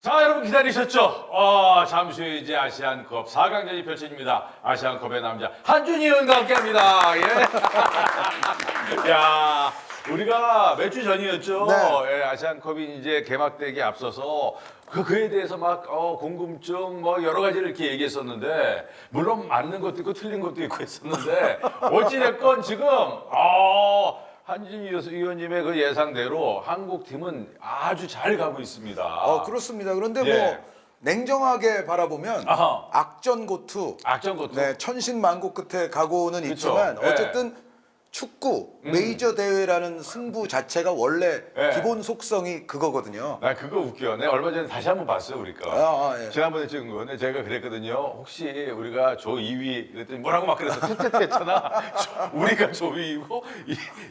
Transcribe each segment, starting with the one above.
자, 여러분 기다리셨죠? 잠시 후에 이제 아시안컵 4강전이 펼쳐집니다. 아시안컵의 남자 한준희 의원과 함께합니다. 예. 야, 우리가 몇 주 전이었죠? 네. 예, 아시안컵이 이제 개막되기 앞서서 그에 대해서 막 궁금증 뭐 여러 가지를 이렇게 얘기했었는데 물론 맞는 것도 있고 틀린 것도 있고 했었는데 어찌됐건 지금 한준희 의원님의 그 예상대로 한국 팀은 아주 잘 가고 있습니다. 그렇습니다. 그런데 예. 뭐 냉정하게 바라보면 아하. 악전고투, 악전고투. 네, 천신만고 끝에 가고는 그쵸. 있지만 예. 어쨌든 축구 메이저 대회라는 승부 자체가 원래 예. 기본 속성이 그거거든요. 나 그거 웃겨. 내가 얼마 전에 다시 한번 봤어요, 우리가. 예. 지난번에 찍은 거는 제가 그랬거든요. 혹시 우리가 조 2위 그랬더니 뭐라고 막 그래서 퇴퇴퇴 했잖아. 우리가 조 2위고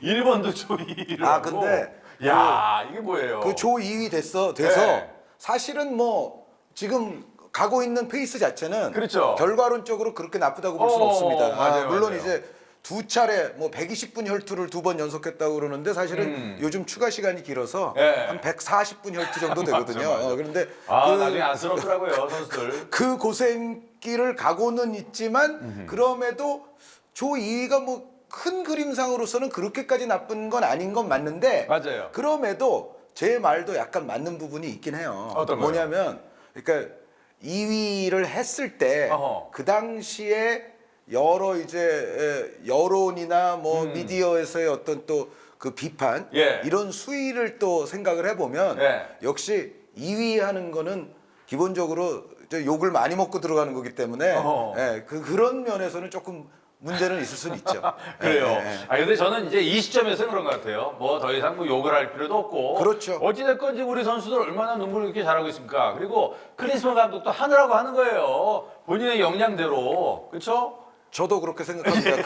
일본도 조 2위라고. 아, 근데 야, 이게 뭐예요? 그 조 2위 돼서 네. 사실은 뭐 지금 가고 있는 페이스 자체는 그렇죠. 결과론적으로 그렇게 나쁘다고 볼 수는 없습니다. 맞아요, 물론 맞아요. 이제 두 차례 뭐 120분 혈투를 2번 연속했다고 그러는데 사실은 요즘 추가 시간이 길어서 네. 한 140분 혈투 정도 되거든요. 맞아, 맞아. 그런데 나중에 안쓰럽더라고요, 선수들. 그 고생길을 가고는 있지만 그럼에도 조 2위가 뭐 큰 그림상으로서는 그렇게까지 나쁜 건 아닌 건 맞는데 맞아요. 그럼에도 제 말도 약간 맞는 부분이 있긴 해요. 어떤 거요? 뭐냐면 그러니까 2위를 했을 때 어허. 그 당시에 여러 이제 여론이나 뭐 미디어에서의 어떤 또 그 비판 예. 이런 수위를 또 생각을 해보면 예. 역시 2위 하는 거는 기본적으로 이제 욕을 많이 먹고 들어가는 거기 때문에 어허. 그런 면에서는 조금 문제는 있을 수는 있죠. 그래요. 예. 근데 저는 이제 이 시점에서 그런 것 같아요. 뭐 더 이상 뭐 욕을 할 필요도 없고. 그렇죠. 어찌됐건 지금 우리 선수들 얼마나 눈물을 이렇게 잘하고 있습니까? 그리고 클린스만 감독도 하느라고 하는 거예요. 본인의 역량대로. 그렇죠? 저도 그렇게 생각합니다.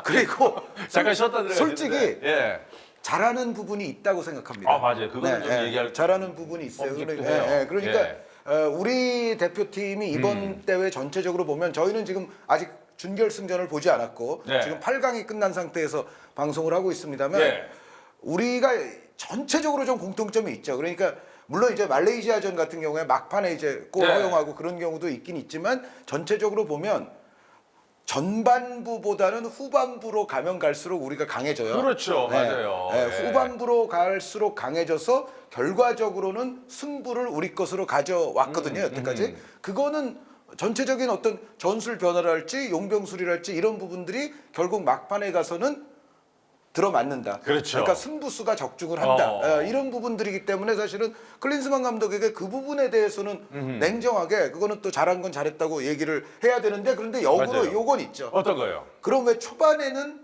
그리고 잠깐 쉬었다 들어가야 솔직히 되는데. 예. 잘하는 부분이 있다고 생각합니다. 맞아요. 그거는 좀 얘기할 잘하는 부분이 있어요. object도 그러니까, 해요. 그러니까 예. 우리 대표팀이 이번 대회 전체적으로 보면 저희는 지금 아직 준결승전을 보지 않았고 네. 지금 8강이 끝난 상태에서 방송을 하고 있습니다만 예. 우리가 전체적으로 좀 공통점이 있죠. 그러니까 물론 이제 말레이시아전 같은 경우에 막판에 이제 골 네. 허용하고 그런 경우도 있긴 있지만 전체적으로 보면 전반부보다는 후반부로 가면 갈수록 우리가 강해져요. 그렇죠. 맞아요. 예. 후반부로 갈수록 강해져서 결과적으로는 승부를 우리 것으로 가져왔거든요. 여태까지. 그거는 전체적인 어떤 전술 변화랄지 용병술이랄지 이런 부분들이 결국 막판에 가서는 들어맞는다. 그렇죠. 그러니까 승부수가 적중을 한다. 이런 부분들이기 때문에 사실은 클린스만 감독에게 그 부분에 대해서는 냉정하게 그거는 또 잘한 건 잘했다고 얘기를 해야 되는데 그런데 역으로 맞아요. 요건 있죠. 어떤 거요? 그럼 왜 초반에는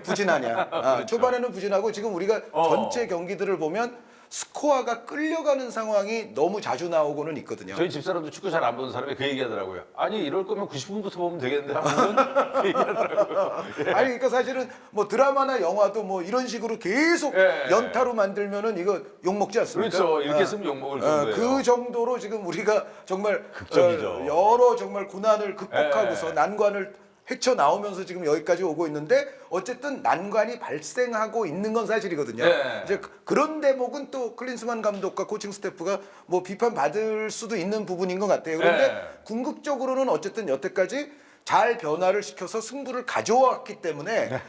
부진하냐? 그렇죠. 초반에는 부진하고 지금 우리가 전체 경기들을 보면 스코어가 끌려가는 상황이 너무 자주 나오고는 있거든요. 저희 집사람도 축구 잘 안 보는 사람이 그 얘기하더라고요. 아니 이럴 거면 90분부터 보면 되겠는데 하면은 그 얘기하더라고요. 아니 그러니까 사실은 뭐 드라마나 영화도 뭐 이런 식으로 계속 예. 연타로 만들면은 이거 욕 먹지 않습니까? 그렇죠. 이렇게 쓰면 욕먹을 정도예요. 그 정도로 지금 우리가 정말 극적이죠. 여러 정말 고난을 극복하고서 예. 난관을 헤쳐 나오면서 지금 여기까지 오고 있는데 어쨌든 난관이 발생하고 있는 건 사실이거든요. 예. 이제 그런 대목은 또 클린스만 감독과 코칭 스태프가 뭐 비판 받을 수도 있는 부분인 것 같아요. 그런데 예. 궁극적으로는 어쨌든 여태까지 잘 변화를 시켜서 승부를 가져왔기 때문에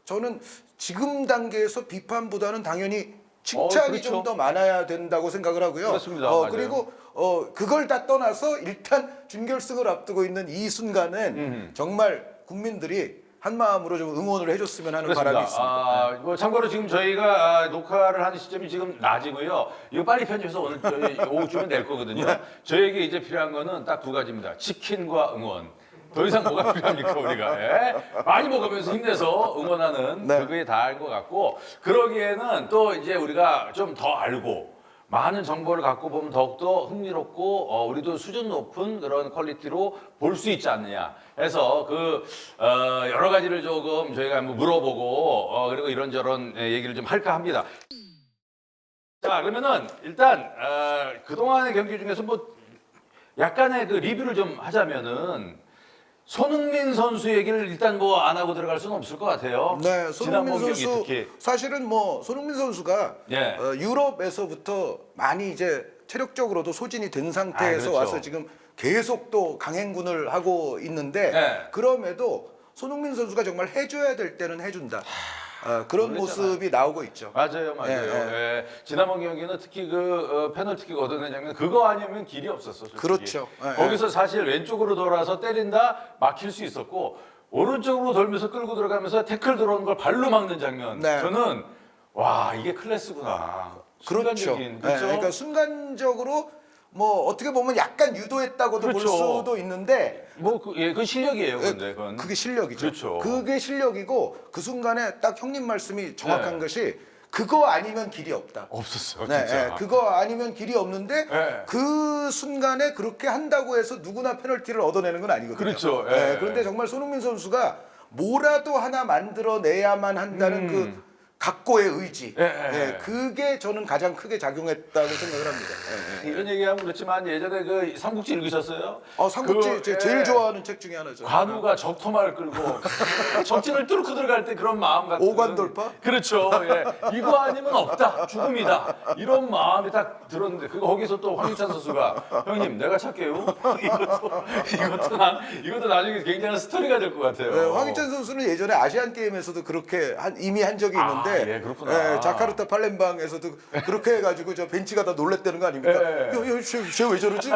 저는 지금 단계에서 비판보다는 당연히 칭찬이 그렇죠. 좀 더 많아야 된다고 생각을 하고요. 그렇습니다. 맞아요. 그리고 그걸 다 떠나서 일단 준결승을 앞두고 있는 이 순간은 정말 국민들이 한 마음으로 좀 응원을 해줬으면 하는 바람이 있습니다. 뭐 참고로 지금 저희가 녹화를 하는 시점이 지금 낮이고요. 이거 빨리 편집해서 오늘 저희 오후쯤에 낼 거거든요. 저에게 이제 필요한 거는 딱 두 가지입니다. 치킨과 응원. 더 이상 뭐가 필요합니까 우리가? 예? 많이 먹으면서 힘내서 응원하는 네. 그거에 다인 것 같고 그러기에는 또 이제 우리가 좀 더 알고 많은 정보를 갖고 보면 더욱더 흥미롭고 우리도 수준 높은 그런 퀄리티로 볼 수 있지 않느냐 해서 여러 가지를 조금 저희가 한번 물어보고 그리고 이런저런 얘기를 좀 할까 합니다. 자 그러면은 일단 그동안의 경기 중에서 뭐 약간의 그 리뷰를 좀 하자면은 손흥민 선수 얘기를 일단 뭐 안 하고 들어갈 수는 없을 것 같아요. 네, 손흥민 지난번 경기 선수 특히. 사실은 뭐 손흥민 선수가 예. 유럽에서부터 많이 이제 체력적으로도 소진이 된 상태에서 그렇죠. 와서 지금 계속 또 강행군을 하고 있는데 네. 그럼에도 손흥민 선수가 정말 해줘야 될 때는 해준다. 그런 모르겠잖아요. 모습이 나오고 있죠. 맞아요. 예. 지난번 경기는 특히 그 페널티킥 얻어낸 장면 그거 아니면 길이 없었어. 솔직히. 그렇죠. 예, 거기서 사실 왼쪽으로 돌아서 때린다 막힐 수 있었고 오른쪽으로 돌면서 끌고 들어가면서 태클 들어오는 걸 발로 막는 장면. 네. 저는 와 이게 클래스구나. 그렇죠. 순간적인, 예, 그렇죠? 그러니까 순간적으로 뭐 어떻게 보면 약간 유도했다고도 그렇죠. 볼 수도 있는데 그 실력이에요. 근데 그건. 그게 실력이죠. 그렇죠. 그게 실력이고 그 순간에 딱 형님 말씀이 정확한 네. 것이 그거 아니면 길이 없다. 없었어요. 네, 진짜. 네, 그거 아니면 길이 없는데 네. 그 순간에 그렇게 한다고 해서 누구나 페널티를 얻어내는 건 아니거든요. 그렇죠. 네, 예. 그런데 정말 손흥민 선수가 뭐라도 하나 만들어내야만 한다는 그 각고의 의지, 예, 예. 그게 저는 가장 크게 작용했다고 생각을 합니다. 예, 예. 이런 얘기하면 그렇지만 예전에 그 삼국지 읽으셨어요? 삼국지 그, 제가 제일 예. 좋아하는 책 중에 하나죠. 관우가 적토마를 끌고 적진을 뚫고 들어갈 때 그런 마음 같은 오관 돌파? 그렇죠. 예. 이거 아니면 없다. 죽음이다. 이런 마음이 딱 들었는데 거기서 또 황희찬 선수가 형님 내가 찾게요. 이것도 나중에 굉장한 스토리가 될 것 같아요. 네, 황희찬 선수는 예전에 아시안 게임에서도 그렇게 이미 한 적이 있는데, 예, 그렇구나. 자카르타 팔렘방에서도 그렇게 해가지고 저 벤치가 다 놀랬다는 거 아닙니까? 예. 쟤왜 저러지?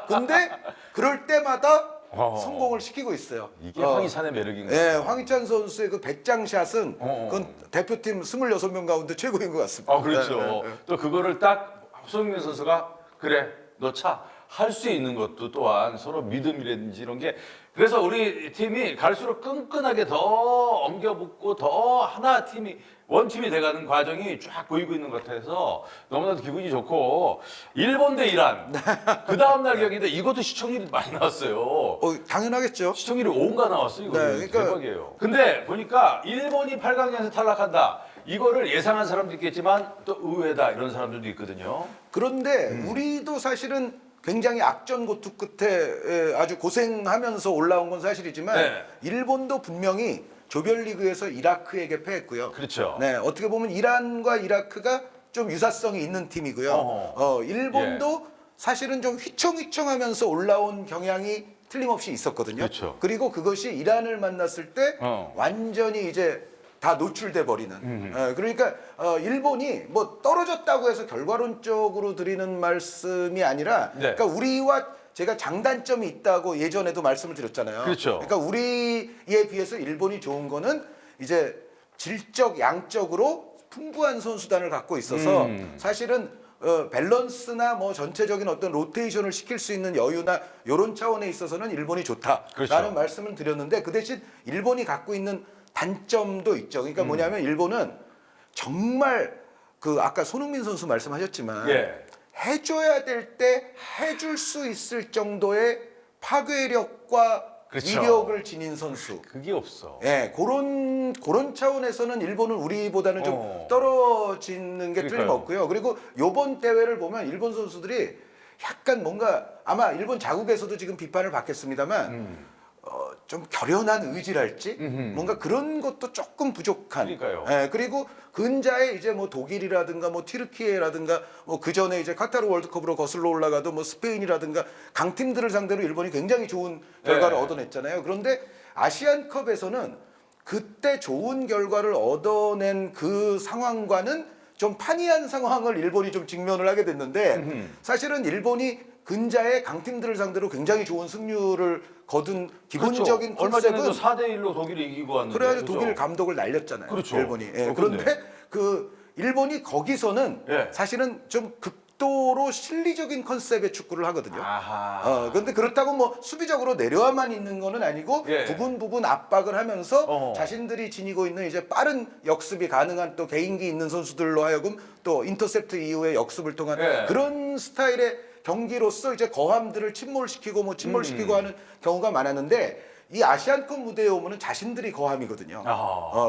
근데 그럴 때마다 어. 성공을 시키고 있어요. 이게 황희찬의 매력인 것 예, 같아요. 황희찬 선수의 그 100장샷은 어. 그건 대표팀 26명 가운데 최고인 것 같습니다. 그렇죠. 또 그거를 딱 손흥민 선수가 그래 너 차. 할 수 있는 것도 또한 서로 믿음이라든지 이런 게 그래서 우리 팀이 갈수록 끈끈하게 더 엉겨붙고 더 하나 팀이 원팀이 돼가는 과정이 쫙 보이고 있는 것 같아서 너무나도 기분이 좋고 일본 대 이란 그 다음날 경기인데 이것도 시청률이 많이 나왔어요. 당연하겠죠. 시청률이 5가 나왔어요. 이거 네, 그러니까- 대박이에요. 근데 보니까 일본이 8강전에서 탈락한다. 이거를 예상한 사람도 있겠지만 또 의외다 이런 사람들도 있거든요. 그런데 우리도 사실은 굉장히 악전고투 끝에 아주 고생하면서 올라온 건 사실이지만 네. 일본도 분명히 조별리그에서 이라크에게 패했고요. 그렇죠. 네, 어떻게 보면 이란과 이라크가 좀 유사성이 있는 팀이고요. 어허. 일본도 사실은 좀 휘청휘청하면서 올라온 경향이 틀림없이 있었거든요. 그렇죠. 그리고 그것이 이란을 만났을 때 완전히 이제 다 노출돼 버리는. 그러니까 일본이 뭐 떨어졌다고 해서 결과론적으로 드리는 말씀이 아니라, 네. 그러니까 우리와 제가 장단점이 있다고 예전에도 말씀을 드렸잖아요. 그렇죠. 그러니까 우리에 비해서 일본이 좋은 거는 이제 질적 양적으로 풍부한 선수단을 갖고 있어서 사실은 밸런스나 뭐 전체적인 어떤 로테이션을 시킬 수 있는 여유나 이런 차원에 있어서는 일본이 좋다라는 그렇죠. 말씀을 드렸는데 그 대신 일본이 갖고 있는 단점도 있죠. 그러니까 뭐냐면 일본은 정말 그 아까 손흥민 선수 말씀하셨지만 예. 해줘야 될 때 해줄 수 있을 정도의 파괴력과 그렇죠. 위력을 지닌 선수. 그게 없어. 예, 그런 차원에서는 일본은 우리보다는 좀 떨어지는 게 그러니까요. 틀림없고요. 그리고 요번 대회를 보면 일본 선수들이 약간 뭔가 아마 일본 자국에서도 지금 비판을 받겠습니다만 좀 결연한 의지랄지 뭔가 그런 것도 조금 부족한. 그러니까요. 예, 그리고 근자에 이제 뭐 독일이라든가 뭐 튀르키예라든가 뭐 그 전에 이제 카타르 월드컵으로 거슬러 올라가도 뭐 스페인이라든가 강팀들을 상대로 일본이 굉장히 좋은 결과를 네. 얻어냈잖아요. 그런데 아시안컵에서는 그때 좋은 결과를 얻어낸 그 상황과는 좀 판이한 상황을 일본이 좀 직면을 하게 됐는데 사실은 일본이 근자의 강팀들을 상대로 굉장히 좋은 승률을 거둔 기본적인 그렇죠. 얼마 전에도 컨셉은 4대1로 독일이 이기고 왔는데. 그래야지 그죠? 독일 감독을 날렸잖아요. 그렇죠. 일본이. 예, 그런데. 그런데 그 일본이 거기서는 예. 사실은 좀 극도로 실리적인 컨셉의 축구를 하거든요. 아하. 그런데 그렇다고 뭐 수비적으로 내려와만 있는 거는 아니고 예. 부분 압박을 하면서 어허. 자신들이 지니고 있는 이제 빠른 역습이 가능한 또 개인기 있는 선수들로 하여금 또 인터셉트 이후에 역습을 통한 예. 그런 스타일의 경기로서 이제 거함들을 침몰시키고 하는 경우가 많았는데 이 아시안컵 무대에 오면은 자신들이 거함이거든요.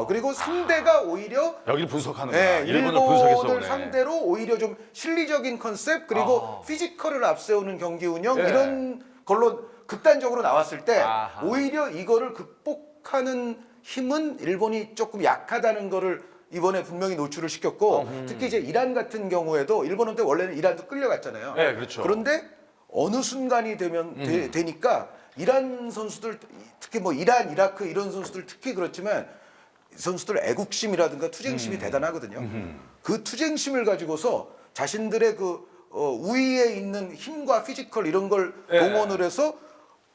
그리고 상대가 오히려 여기를 분석하는구나. 네, 일본을 분석해서 일본을 오네. 상대로 오히려 좀 실리적인 컨셉 그리고 피지컬을 앞세우는 경기 운영 예. 이런 걸로 극단적으로 나왔을 때 아하. 오히려 이거를 극복하는 힘은 일본이 조금 약하다는 거를 이번에 분명히 노출을 시켰고 특히 이제 이란 같은 경우에도 일본한테 원래는 이란도 끌려갔잖아요. 네, 그렇죠. 그런데 어느 순간이 되니까 이란 선수들 특히 뭐 이란, 이라크 이런 선수들 특히 그렇지만 선수들 애국심이라든가 투쟁심이 대단하거든요. 그 투쟁심을 가지고서 자신들의 그 우위에 있는 힘과 피지컬 이런 걸 예. 동원을 해서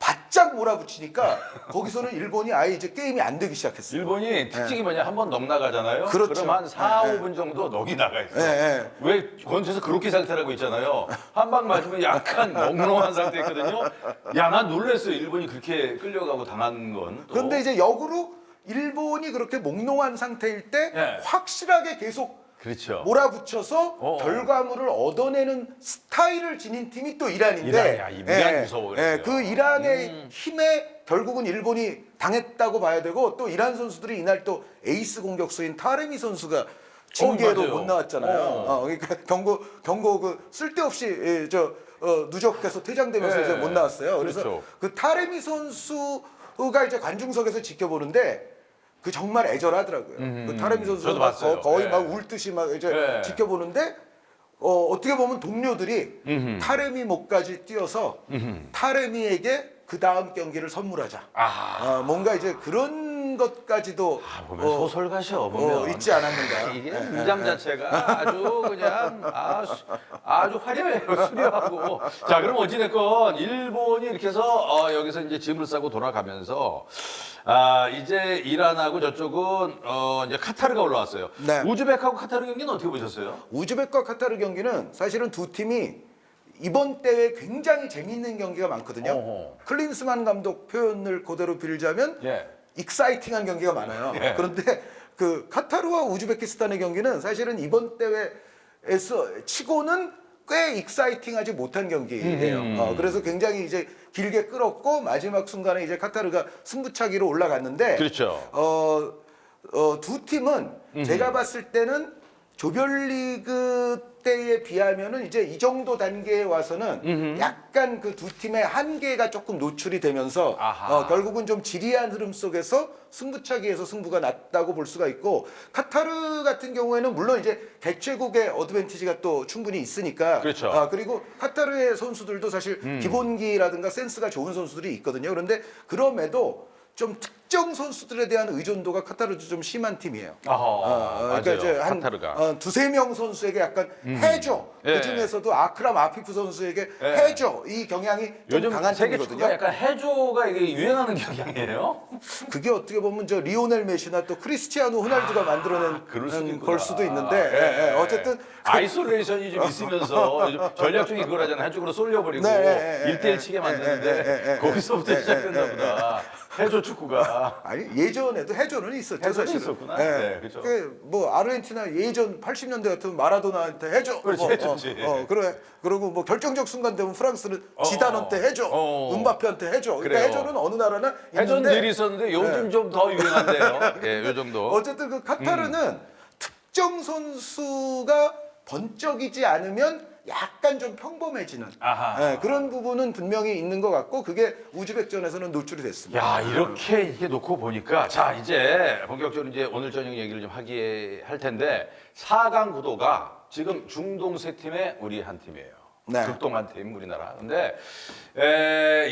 바짝 몰아붙이니까 거기서는 일본이 아예 이제 게임이 안 되기 시작했어요. 일본이 특징이 뭐냐 한 번 넉 나가잖아요. 그렇죠. 그럼 한 4, 예, 예. 5분 정도 넉이 나가 있어. 예, 예. 왜 권투에서 그렇게 상태라고 있잖아요. 한 방 맞으면 약간 몽롱한 상태거든요. 야, 난 놀랐어요. 일본이 그렇게 끌려가고 당한 건. 또. 그런데 이제 역으로 일본이 그렇게 몽롱한 상태일 때 예. 확실하게 계속 그렇죠. 몰아붙여서 결과물을 얻어내는 스타일을 지닌 팀이 또 이란인데 이란이야. 이 이란이 무서워, 그래요. 그 이란의 힘에 결국은 일본이 당했다고 봐야 되고 또 이란 선수들이 이날 또 에이스 공격수인 타레미 선수가 징계로 맞아요. 못 나왔잖아요. 그러니까 경고 그 쓸데없이 누적해서 퇴장되면서 예. 이제 못 나왔어요. 그래서 그렇죠. 그 타레미 선수가 이제 관중석에서 지켜보는데 그 정말 애절하더라고요. 그 타레미 저도 선수가 막 봤어요. 거의 예. 막 울듯이 막 이제 예. 지켜보는데 어떻게 보면 동료들이 타레미 목까지 뛰어서 타레미에게 그 다음 경기를 선물하자. 뭔가 이제 그런 것까지도 보면 소설가셔 보면 있지 않았는가. 이게 문장 자체가 아주 그냥 아주 화려해요. 수려하고. 자, 그럼 어찌됐건 일본이 이렇게 해서 여기서 이제 짐을 싸고 돌아가면서 이제 이란하고 저쪽은 이제 카타르가 올라왔어요. 네. 우즈벡하고 카타르 경기는 어떻게 보셨어요? 우즈벡과 카타르 경기는 사실은 두 팀이 이번 대회 굉장히 재미있는 경기가 많거든요. 어허. 클린스만 감독 표현을 그대로 빌자면 예. 익사이팅한 경기가 많아요. 예. 그런데 그 카타르와 우즈베키스탄의 경기는 사실은 이번 대회에서 치고는 꽤 익사이팅하지 못한 경기예요. 그래서 굉장히 이제 길게 끌었고 마지막 순간에 이제 카타르가 승부차기로 올라갔는데 그렇죠. 두 팀은 제가 봤을 때는 조별리그 때에 비하면은 이제 이 정도 단계에 와서는 약간 그 두 팀의 한계가 조금 노출이 되면서 결국은 좀 지리한 흐름 속에서 승부차기에서 승부가 났다고 볼 수가 있고 카타르 같은 경우에는 물론 이제 개최국의 어드밴티지가 또 충분히 있으니까 그렇죠. 그리고 카타르의 선수들도 사실 기본기라든가 센스가 좋은 선수들이 있거든요. 그런데 그럼에도 좀 특정 선수들에 대한 의존도가 카타르도 좀 심한 팀이에요. 맞아요. 그러니까 이제 한 카타르가. 두세 명 선수에게 약간 해줘. 예. 그 중에서도 아크람 아피프 선수에게 해줘. 이 경향이 좀 요즘 강한 세계 팀이거든요. 축구가 약간 해조가 이게 유행하는 경향이에요. 그게 어떻게 보면 저 리오넬 메시나 또 크리스티아노 호날두가 만들어낸 그럴 수도 있구나. 걸 수도 있는데 어쨌든 아이솔레이션이 좀 있으면서 요즘 전략 중에 그걸 하잖아요. 한쪽으로 쏠려버리고 네, 1대1 치게 만드는데 거기서부터 시작됐나 보다. 해조 축구가. 아니 예전에도 해조는 있었죠. 해조는 사실은. 있었구나. 예. 네, 그렇죠. 뭐 아르헨티나 예전 80년대 같은 마라도나한테 해줘. 그렇지, 뭐, 해줬지. 그래. 그리고 뭐 결정적 순간 되면 프랑스는 지단한테 해줘. 은바페한테 해줘. 그러니까 그래요. 해조는 어느 나라나 해조는 있는데 늘 있었는데 요즘 좀 더 유행한데요. 예, 요 정도. 어쨌든 그 카타르는 특정 선수가 번쩍이지 않으면 약간 좀 평범해지는 그런 부분은 분명히 있는 것 같고 그게 우즈벡전에서는 노출이 됐습니다. 야, 이렇게 놓고 보니까 자, 이제 본격적으로 이제 오늘 저녁 얘기를 좀 하게 할 텐데 4강 구도가 지금 중동 세 팀의 우리 한 팀이에요. 네. 극동한 팀 우리나라. 근데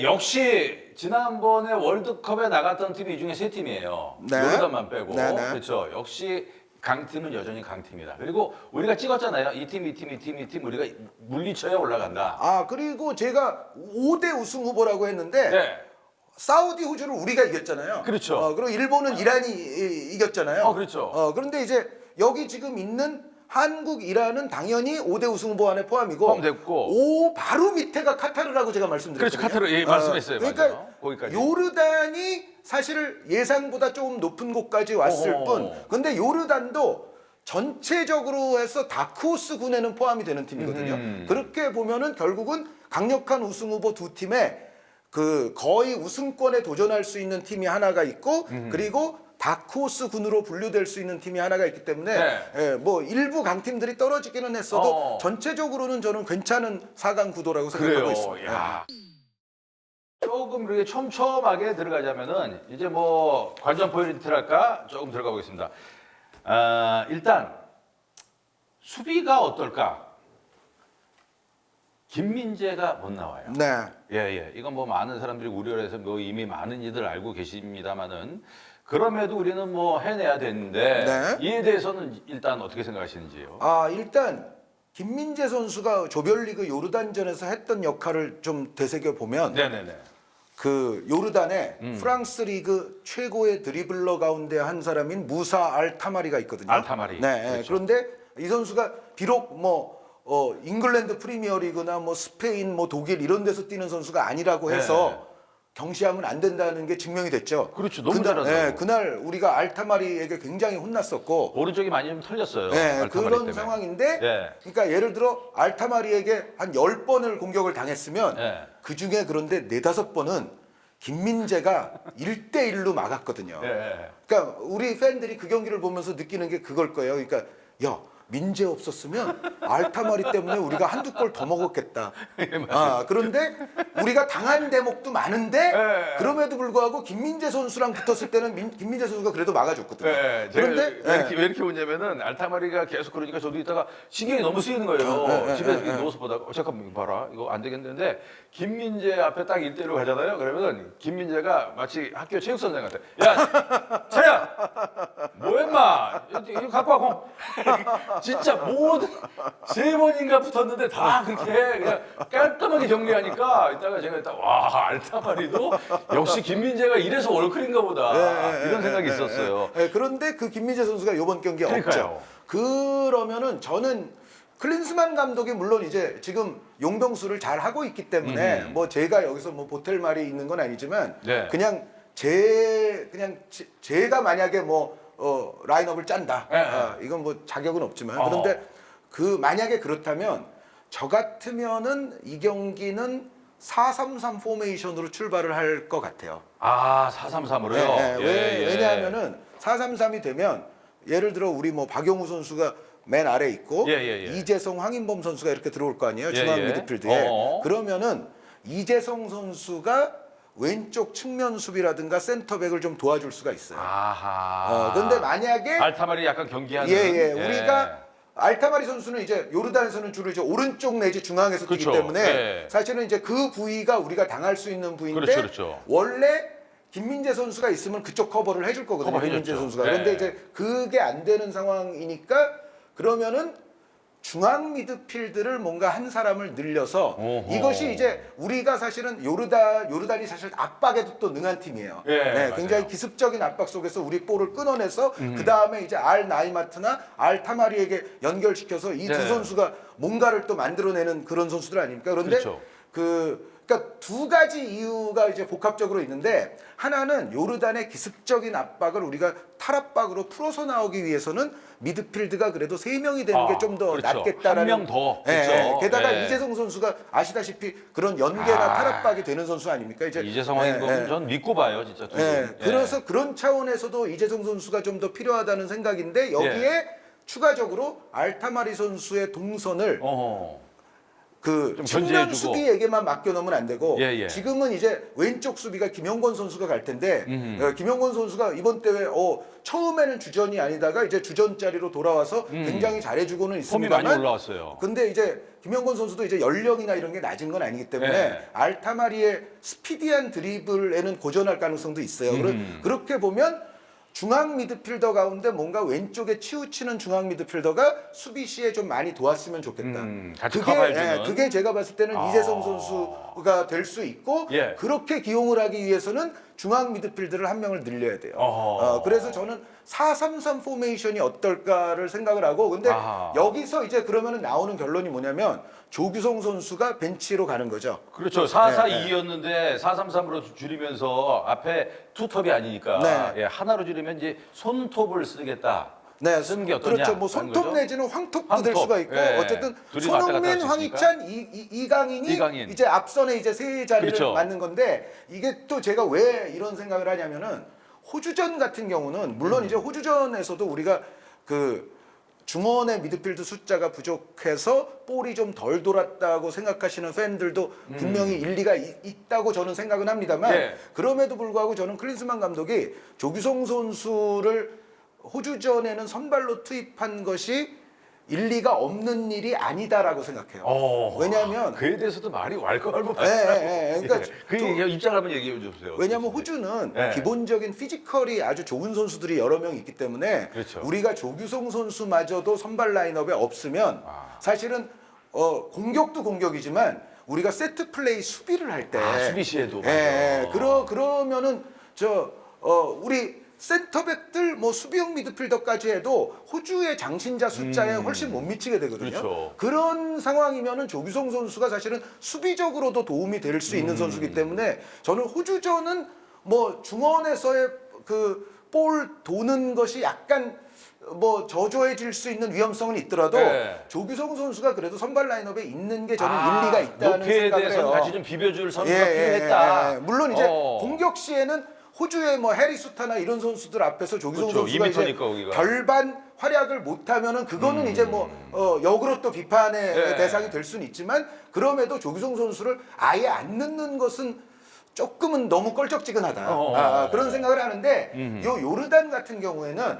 역시 지난번에 월드컵에 나갔던 팀이 이 중에 세 팀이에요. 네. 요르단만 빼고. 네, 네. 그렇죠. 역시 강팀은 여전히 강팀이다. 그리고 우리가 찍었잖아요. 이 팀 우리가 물리쳐야 올라간다. 그리고 제가 5대 우승 후보라고 했는데 네. 사우디 호주를 우리가 이겼잖아요. 그렇죠. 그리고 일본은 이란이 이겼잖아요. 그렇죠. 그런데 이제 여기 지금 있는 한국, 이란은 당연히 5대 우승 후보 안에 포함이고 포함됐고. 바로 밑에가 카타르라고 제가 말씀드렸거든요. 그렇죠. 카타르 예, 말씀했어요. 그러니까 맞아요. 거기까지. 요르단이 사실 예상보다 조금 높은 곳까지 왔을 뿐. 근데 요르단도 전체적으로 해서 다크호스 군에는 포함이 되는 팀이거든요. 그렇게 보면은 결국은 강력한 우승 후보 두 팀에 그 거의 우승권에 도전할 수 있는 팀이 하나가 있고 그리고 다크호스 군으로 분류될 수 있는 팀이 하나가 있기 때문에 뭐 일부 강팀들이 떨어지기는 했어도 전체적으로는 저는 괜찮은 4강 구도라고 생각하고 있습니다. 야. 조금 그렇게 촘촘하게 들어가자면은 이제 뭐 관전 포인트랄까 조금 들어가 보겠습니다. 일단 수비가 어떨까? 김민재가 못 나와요. 네. 예. 이건 뭐 많은 사람들이 우려를 해서 뭐 이미 많은 이들 알고 계십니다만은 그럼에도 우리는 뭐 해내야 되는데 네. 이에 대해서는 일단 어떻게 생각하시는지요? 일단 김민재 선수가 조별리그 요르단전에서 했던 역할을 좀 되새겨 보면 네네네. 그 요르단에 프랑스 리그 최고의 드리블러 가운데 한 사람인 무사 알타마리가 있거든요. 알타마리. 네. 그렇죠. 그런데 이 선수가 비록 뭐 잉글랜드 프리미어리그나 뭐 스페인 뭐 독일 이런 데서 뛰는 선수가 아니라고 해서 네. 경시하면 안 된다는 게 증명이 됐죠. 그렇죠. 너무 그날, 잘하더라고. 그날 우리가 알타마리에게 굉장히 혼났었고 오른쪽이 많이 좀 털렸어요. 네, 알타마리 그런 때문에. 상황인데 네. 그러니까 예를 들어 알타마리에게 한 10번을 공격을 당했으면 네. 그중에 그런데 4-5번은 김민재가 1대1로 막았거든요. 예. 그러니까 우리 팬들이 그 경기를 보면서 느끼는 게 그걸 거예요. 그러니까 야 민재 없었으면 알타마리 때문에 우리가 한두 골 더 먹었겠다. 그런데 우리가 당한 대목도 많은데 예. 그럼에도 불구하고 김민재 선수랑 붙었을 때는 김민재 선수가 그래도 막아줬거든요. 네, 제가 그런데 왜 이렇게 오냐면은 알타마리가 계속 그러니까 저도 이따가 신경이 너무 쓰이는 거예요. 집에 누워서 보다가 잠깐만 이거 봐라 이거 안 되겠는데 김민재 앞에 딱 1대1로 가잖아요. 그러면 김민재가 마치 학교 체육선생 같아. 야 차야 뭐해 인마 이거 갖고 와 공. 진짜 모든 3번인가 붙었는데 다 그렇게 그냥 깔끔하게 정리하니까 이따가 제가 와 알타마리도 역시 김민재가 이래서 월클인가 보다 이런 생각이 있었어요. 그런데 그 김민재 선수가 이번 경기에 그러니까요. 없죠. 그러면은 저는 클린스만 감독이 물론 이제 지금 용병수를 잘 하고 있기 때문에 뭐 제가 여기서 뭐 보탤 말이 있는 건 아니지만 네. 그냥 제가 만약에 뭐 라인업을 짠다. 이건 뭐 자격은 없지만 그런데 그 만약에 그렇다면 저 같으면은 이 경기는 4-3-3 포메이션으로 출발을 할 것 같아요. 4-3-3으로요? 왜냐하면은 4-3-3이 되면 예를 들어 우리 뭐 박용우 선수가 맨 아래 있고 이재성, 황인범 선수가 이렇게 들어올 거 아니에요. 중앙 미드필드에. 그러면은 이재성 선수가 왼쪽 측면 수비라든가 센터백을 좀 도와줄 수가 있어요. 그런데 만약에 알타마리 약간 경기하는 우리가 알타마리 선수는 이제 요르단에서는 주로 이제 오른쪽 내지 중앙에서 뛰기 때문에 사실은 이제 그 부위가 우리가 당할 수 있는 부위인데 그렇죠. 원래 김민재 선수가 있으면 그쪽 커버를 해줄 거거든요. 김민재 선수가. 그런데 이제 그게 안 되는 상황이니까 그러면은 중앙 미드필드를 뭔가 한 사람을 늘려서 이것이 이제 우리가 사실은 요르단이 사실 압박에도 또 능한 팀이에요. 굉장히 기습적인 압박 속에서 우리 볼을 끊어내서 그 다음에 이제 알 나이마트나 알 타마리에게 연결시켜서 이 두 선수가 뭔가를 또 만들어내는 그런 선수들 아닙니까? 그런데 그러니까 두 가지 이유가 이제 복합적으로 있는데 하나는 요르단의 기습적인 압박을 우리가 탈압박으로 풀어서 나오기 위해서는 미드필드가 그래도 3명이 되는 게 좀 더 낫겠다라는. 한 명 더. 게다가 이재성 선수가 아시다시피 그런 연계나 탈압박이 되는 선수 아닙니까? 이재성 황인범 전 믿고 봐요, 진짜. 그래서 그런 차원에서도 이재성 선수가 좀 더 필요하다는 생각인데 여기에 추가적으로 알타마리 선수의 동선을 그 측면 수비에게만 맡겨놓으면 안 되고 지금은 이제 왼쪽 수비가 김영권 선수가 갈 텐데 김영권 선수가 이번 대회 처음에는 주전이 아니다가 이제 주전 자리로 돌아와서 굉장히 잘해주고는 있습니다만 폼이 많이 올라왔어요. 근데 이제 김영권 선수도 이제 연령이나 이런 게 낮은 건 아니기 때문에 알타마리의 스피디한 드리블에는 고전할 가능성도 있어요. 그렇게 보면 중앙 미드필더 가운데 뭔가 왼쪽에 치우치는 중앙 미드필더가 수비 시에 좀 많이 도왔으면 좋겠다. 같이 커버해주는. 그게 제가 봤을 때는 이재성 선수가 될 수 있고 그렇게 기용을 하기 위해서는 중앙 미드필더를 한 명을 늘려야 돼요. 그래서 저는 4-3-3 포메이션이 어떨까를 생각을 하고 근데 여기서 이제 그러면 나오는 결론이 뭐냐면 조규성 선수가 벤치로 가는 거죠. 그렇죠. 4-4-2였는데 4-3-3으로 줄이면서 앞에 투톱이 아니니까 하나로 줄이면 이제 손톱을 쓰겠다. 쓰는 게 어떠냐? 그렇죠. 뭐 손톱 내지는 황톱도 될 수가 있고 어쨌든 손흥민, 황희찬, 이강인이 이제 앞선에 이제 세 자리를 맞는 건데 이게 또 제가 왜 이런 생각을 하냐면은 호주전 같은 경우는 물론 이제 호주전에서도 우리가 그 중원의 미드필드 숫자가 부족해서 볼이 좀 덜 돌았다고 생각하시는 팬들도 분명히 일리가 있다고 저는 생각은 합니다만 그럼에도 불구하고 저는 클린스만 감독이 조규성 선수를 호주전에는 선발로 투입한 것이 일리가 없는 일이 아니다라고 생각해요. 왜냐하면 그에 대해서도 말이 왈가왈부 예, 예, 예. 그러니까 그 입장을 한번 얘기해 주세요. 왜냐하면 호주는 네. 기본적인 피지컬이 아주 좋은 선수들이 여러 명 있기 때문에 그렇죠. 우리가 조규성 선수마저도 선발 라인업에 없으면 사실은 공격도 공격이지만 우리가 세트 플레이 수비를 할 때 수비 시에도 예, 맞아. 그러면은 우리 센터백들 뭐 수비형 미드필더까지 해도 호주의 장신자 숫자에 훨씬 못 미치게 되거든요. 그렇죠. 그런 상황이면은 조규성 선수가 사실은 수비적으로도 도움이 될 수 있는 선수이기 때문에 저는 호주전은 뭐 중원에서의 그 볼 도는 것이 약간 뭐 저조해질 수 있는 위험성은 있더라도 네. 조규성 선수가 그래도 선발 라인업에 있는 게 저는 일리가 있다는 높이에 생각을 대해서 해요. 같이 좀 비벼줄 선수가 필요했다. 물론 이제 공격 시에는 호주의 뭐 해리 수타나 이런 선수들 앞에서 조규성 그렇죠. 선수가 이제 2m니까 거기가. 별반 활약을 못하면은 그거는 이제 뭐 역으로 또 비판의 네. 대상이 될 수는 있지만 그럼에도 조규성 선수를 아예 안 넣는 것은 조금은 너무 껄쩍지근하다. 그런 생각을 하는데 요 요르단 같은 경우에는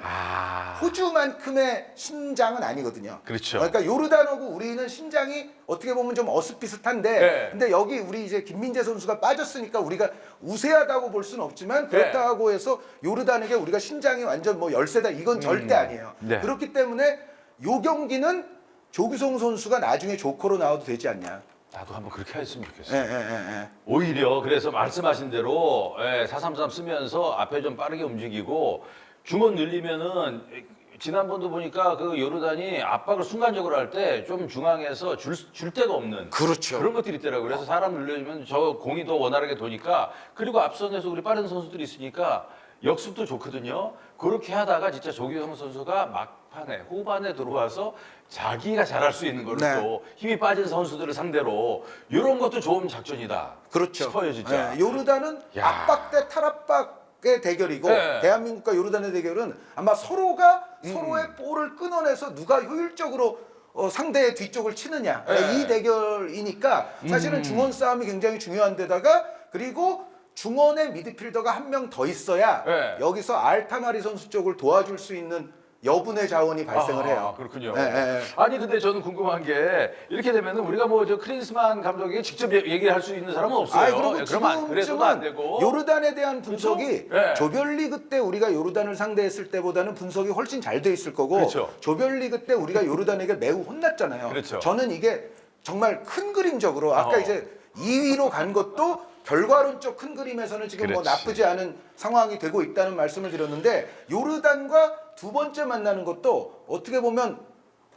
호주만큼의 신장은 아니거든요. 그렇죠. 그러니까 요르단하고 우리는 신장이 어떻게 보면 좀 어슷비슷한데, 네. 근데 여기 우리 이제 김민재 선수가 빠졌으니까 우리가 우세하다고 볼 수는 없지만 그렇다고 해서 요르단에게 우리가 신장이 완전 뭐 열세다 이건 절대 아니에요. 네. 그렇기 때문에 요 경기는 조규성 선수가 나중에 조커로 나와도 되지 않냐. 나도 한번 그렇게 했으면 좋겠어. 예. 오히려 그래서 말씀하신 대로 433 쓰면서 앞에 좀 빠르게 움직이고 중원 늘리면은 지난번도 보니까 그 요르단이 압박을 순간적으로 할 때 좀 중앙에서 줄 데가 없는 그렇죠. 그런 것들이 있더라고요. 그래서 사람 늘려주면 저 공이 더 원활하게 도니까 그리고 앞선에서 우리 빠른 선수들이 있으니까 역습도 좋거든요. 그렇게 하다가 진짜 조규성 선수가 막판에 후반에 들어와서 자기가 잘할 수 있는 걸로 네. 또 힘이 빠진 선수들을 상대로 이런 것도 좋은 작전이다. 그렇죠. 싶어요 진짜. 예, 요르단은 야. 압박 대 탈압박의 대결이고 네. 대한민국과 요르단의 대결은 아마 서로가 서로의 볼을 끊어내서 누가 효율적으로 상대의 뒤쪽을 치느냐 네. 이 대결이니까 사실은 중원 싸움이 굉장히 중요한데다가 그리고 중원의 미드필더가 한 명 더 있어야 네. 여기서 알타마리 선수 쪽을 도와줄 수 있는 여분의 자원이 발생을 해요. 그렇군요. 예. 아니 근데 저는 궁금한 게 이렇게 되면은 우리가 뭐 저 크리스만 감독에게 직접 얘기할 수 있는 사람은 없어요. 아니, 그리고 그러면 그래서도 안 지금쯤은 되고. 요르단에 대한 분석이 그렇죠? 네. 조별리그 때 우리가 요르단을 상대했을 때보다는 분석이 훨씬 잘 돼 있을 거고 그렇죠. 조별리그 때 우리가 요르단에게 매우 혼났잖아요. 그렇죠. 저는 이게 정말 큰 그림적으로 아까 어. 이제 2위로 간 것도 결과론적 큰 그림에서는 지금 뭐 그렇지. 나쁘지 않은 상황이 되고 있다는 말씀을 드렸는데 요르단과 두 번째 만나는 것도 어떻게 보면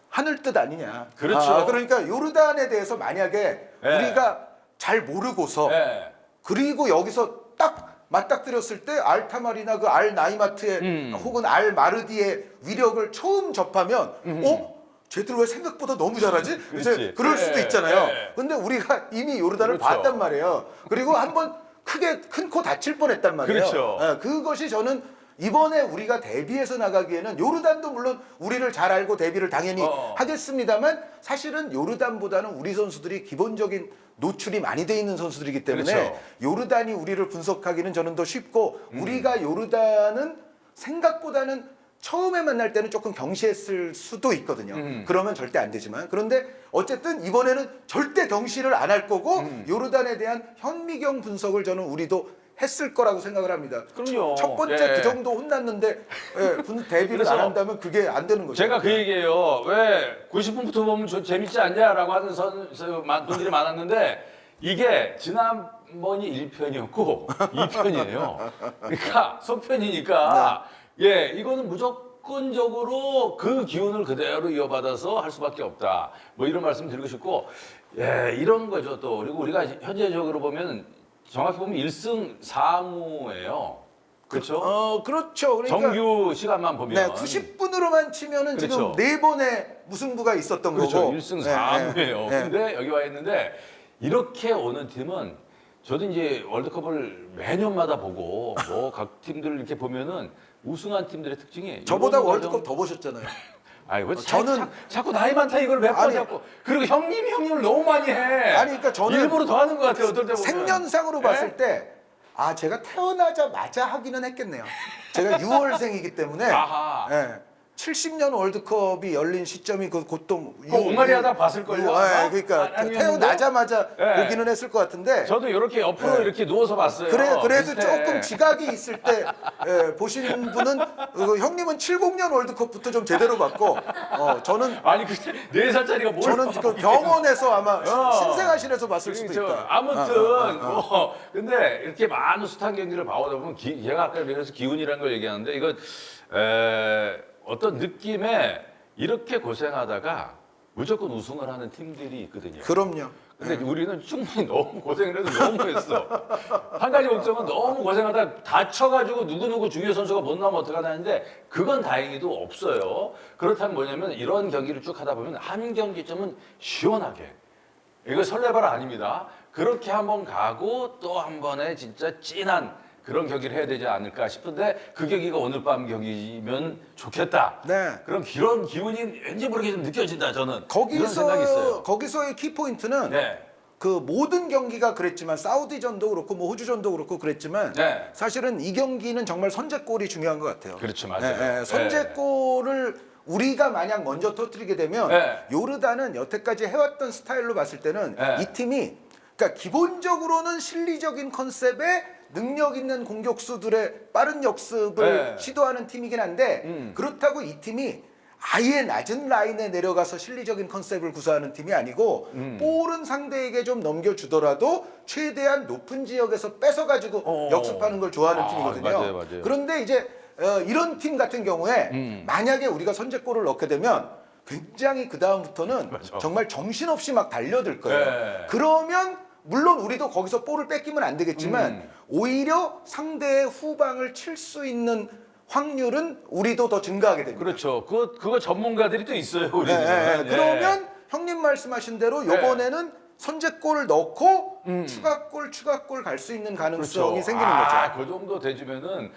하늘 뜻 아니냐. 그렇죠. 그러니까 요르단에 대해서 만약에 네. 우리가 잘 모르고서 네. 그리고 여기서 딱 맞닥뜨렸을 때 알타마리나 그 알 나이마트의 혹은 알 마르디의 위력을 처음 접하면 쟤들 왜 생각보다 너무 잘하지? 이제 그렇지. 그럴 수도 네. 있잖아요. 네. 근데 우리가 이미 요르단을 그렇죠. 봤단 말이에요. 그리고 한번 크게 큰 코 다칠 뻔했단 말이에요. 그렇죠. 그것이 저는 이번에 우리가 데뷔해서 나가기에는 요르단도 물론 우리를 잘 알고 데뷔를 당연히 하겠습니다만 사실은 요르단보다는 우리 선수들이 기본적인 노출이 많이 돼 있는 선수들이기 때문에 그렇죠. 요르단이 우리를 분석하기는 저는 더 쉽고 우리가 요르단은 생각보다는 처음에 만날 때는 조금 경시했을 수도 있거든요. 그러면 절대 안 되지만 그런데 어쨌든 이번에는 절대 경시를 안 할 거고 요르단에 대한 현미경 분석을 저는 우리도 했을 거라고 생각을 합니다. 그럼요. 첫 번째 예. 그 정도 혼났는데 데뷔를 그래서 안 한다면 그게 안 되는 거죠. 제가 그 얘기예요. 왜 90분부터 보면 재밌지 않냐라고 하는 분들이 많았는데 이게 지난번이 1편이었고 2편이에요. 그러니까 속편이니까 이거는 무조건적으로 그 기운을 그대로 이어받아서 할 수밖에 없다. 뭐 이런 말씀 드리고 싶고 이런 거죠 또. 그리고 우리가 현재적으로 보면 정확히 보면 1승 4무예요. 그렇죠? 그렇죠. 그러니까 정규 시간만 보면. 네, 90분으로만 치면은 그렇죠. 지금 4번의 무승부가 있었던 그렇죠. 거고. 1승 네, 4무예요. 네. 근데 여기 와 있는데 이렇게 오는 팀은 저도 이제 월드컵을 매년마다 보고 뭐 각 팀들 이렇게 보면은 우승한 팀들의 특징이 저보다 이런 월드컵 과정- 더 보셨잖아요. 아니 왜 저는- 자꾸 나이 많다 이걸 몇 번 아니, 자꾸 그리고 형님을 너무 많이 해. 아니, 그러니까 저는 일부러 더 하는 것 같아요. 어떨 때 보면. 생년상으로 예? 봤을 때 제가 태어나자마자 하기는 했겠네요. 제가 6월생이기 때문에 아하. 예, 70년 월드컵이 열린 시점이 그것도 옹알이 하다 봤을걸요, 아마? 그러니까 아니면 태어나자마자 네. 보기는 했을 것 같은데 저도 이렇게 옆으로 네. 이렇게 누워서 봤어요. 그래도 비슷해. 조금 지각이 있을 때 보신 분은 형님은 70년 월드컵부터 좀 제대로 봤고 저는 아니 그때 4살짜리가 뭘 저는 봐. 그 병원에서 아마 어. 신생아실에서 봤을 수도 그렇죠. 있다. 아무튼 뭐 근데 이렇게 많은 숱한 경기를 봐오다 보면 제가 아까 그래서 기운이라는 걸 얘기하는데 이거 어떤 느낌에 이렇게 고생하다가 무조건 우승을 하는 팀들이 있거든요. 그럼요. 근데 우리는 충분히 너무 고생을 해서 너무 했어. 한 가지 걱정은 너무 고생하다 다쳐가지고 누구누구 중요 선수가 못 나오면 어떡하나 했는데 그건 다행히도 없어요. 그렇다면 뭐냐면 이런 경기를 쭉 하다 보면 한 경기점은 시원하게 이거 설레발 아닙니다. 그렇게 한번 가고 또 한 번에 진짜 찐한 그런 경기를 해야 되지 않을까 싶은데 그 경기가 오늘 밤 경기면 좋겠다. 네. 그런 그런 기운이 왠지 모르게 좀 느껴진다 저는. 이런 생각이 있어요. 거기서의 키 포인트는 네. 그 모든 경기가 그랬지만 사우디전도 그렇고 뭐 호주전도 그렇고 그랬지만 네. 사실은 이 경기는 정말 선제골이 중요한 것 같아요. 그렇죠, 맞아요. 선제골을 우리가 만약 먼저 터뜨리게 되면 네. 요르단은 여태까지 해왔던 스타일로 봤을 때는 네. 이 팀이 그러니까 기본적으로는 실리적인 컨셉에 능력 있는 공격수들의 빠른 역습을 네. 시도하는 팀이긴 한데 그렇다고 이 팀이 아예 낮은 라인에 내려가서 실리적인 컨셉을 구사하는 팀이 아니고 볼은 상대에게 좀 넘겨주더라도 최대한 높은 지역에서 뺏어가지고 역습하는 걸 좋아하는 팀이거든요. 맞아요. 그런데 이제 이런 팀 같은 경우에 만약에 우리가 선제골을 넣게 되면 굉장히 그 다음부터는 맞아. 정말 정신없이 막 달려들 거예요. 네. 그러면 물론 우리도 거기서 볼을 뺏기면 안 되겠지만 오히려 상대의 후방을 칠 수 있는 확률은 우리도 더 증가하게 됩니다. 그렇죠. 그거 전문가들이 또 있어요, 우리는. 네. 예. 그러면 형님 말씀하신 대로 요번에는 선제골을 넣고 추가골 갈 수 있는 가능성이 생기는 거죠. 그 정도 되주면은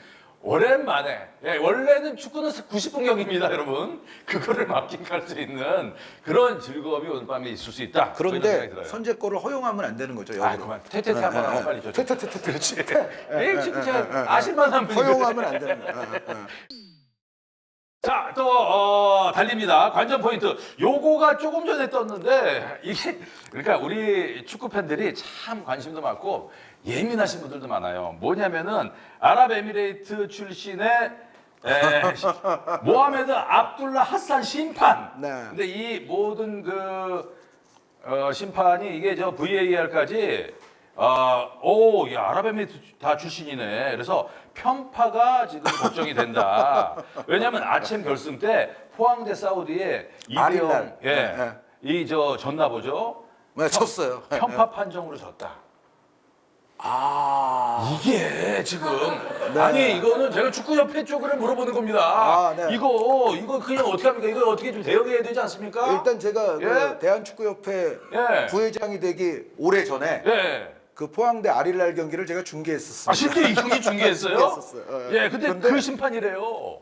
오랜만에 원래는 축구는 90분 경기입니다, 여러분. 그거를 막힌 갈 수 있는 그런 즐거움이 오늘 밤에 있을 수 있다. 그런 생각이 그런데 들어요. 선제골을 허용하면 안 되는 거죠. 역으로. 그만. 퇴퇴퇴 한번 하고 빨리 줘. 퇴퇴퇴퇴. 그렇지. 지금 제가 아실만한 분이 허용하면 안 되는 거예요. 자, 또 달립니다. 관전 포인트. 요거가 조금 전에 떴는데 이게 그러니까 우리 축구 팬들이 참 관심도 많고 예민하신 분들도 많아요. 뭐냐면은 아랍에미레이트 출신의 모하메드 압둘라 하산 심판. 네. 근데 이 모든 심판이 이게 저 VAR까지 야, 아랍에미리트 다 출신이네. 그래서 편파가 지금 걱정이 된다. 왜냐하면 아침 결승 때 포항 대 사우디에 아릴랄. 이대영, 이 저 졌나 보죠. 네, 졌어요. 편파 판정으로 졌다. 이게 지금 아니 이거는 제가 축구협회 쪽으로 물어보는 겁니다. 네. 이거 그냥 어떻게 합니까? 이거 어떻게 좀 대응해야 되지 않습니까? 일단 제가 예? 그 대한축구협회 예. 부회장이 되기 오래 전에 예. 그 포항대 아릴랄 경기를 제가 중계했었습니다. 실제 이 경기 중계했어요? 중계했었어요. 예, 근데 그런데 그 심판이래요.